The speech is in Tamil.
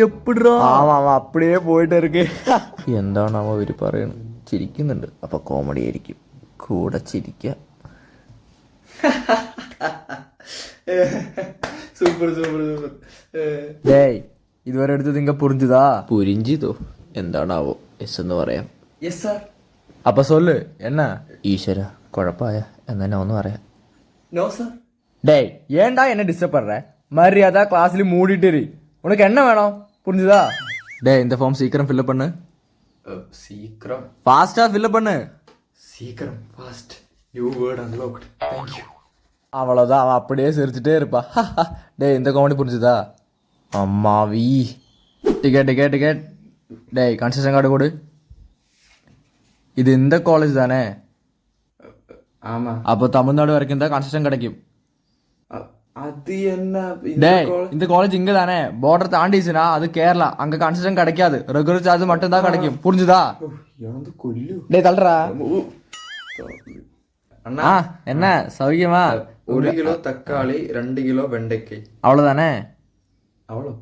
എപ്പിടാ അപ്പടിയേ പോയിട്ട് ഇருக்கு. എന്താണ് അവ ഇവര് പറയണത്? ചിരിക്കുന്നുണ്ട്, അപ്പൊ കോമഡി ആയിരിക്കും. കൂടെ ചിരിക്ക. Super super super. ഡേയ്, ഇതുവരെ എടുത്ത് നിങ്ങ പുരിഞ്ചുതാ? പുരിഞ്ചിതോ എന്താണാവോ? എസ് എന്ന് പറയാം. Yes sir. അപ്പൊ സൊല്ല് എന്നാ? ഈശ്വര, കുഴപ്പമായ എന്നാ ഒന്ന് പറയാം. No sir. டேய், ஏன்டா என்ன டிஸ்டர்ப் பண்ற? மரியாதை கிளாஸ்ல மூடிட்டு இரு. உனக்கு என்ன வேணும்? புரிஞ்சுதா? டேய், இந்த ஃபார்ம் சீக்கிரம் ஃபில் பண்ணு. சீக்கிரம் ஃபாஸ்டா ஃபில் பண்ணு. சீக்கிரம் fast. New word unlocked. Thank you. அவ்வளோதான், அவன் அப்படியே சிரிச்சுட்டே இருப்பா. டேய், இந்த காமெடி புரிஞ்சுதா? அம்மாவி. Ticket ticket ticket. டேய், கன்செஷன் கார்டு கொடு. இது இந்த காலேஜ் தானே? ஆமா. அப்போ தமிழ்நாடு வரைக்கும் தான் கன்செஷன் கிடைக்கும். அது என்ன? டேய், இந்த காலேஜ் இங்க தானே? பார்டர் தாண்டிச்சுனா அது கேரளா. அங்க கன்செஷன் கிடைக்காது. ரெகுலர் சார்ஜ் மட்டும் தான் கிடைக்கும். புரிஞ்சுதா? எனக்கு கொல்லு. டேய், தள்ளுறா. அண்ணா, என்ன சௌக்கியமா? 1 கிலோ தக்காளி, 2 கிலோ வெண்டைக்காய். அவ்வளவுதானே? அவ்வளோ.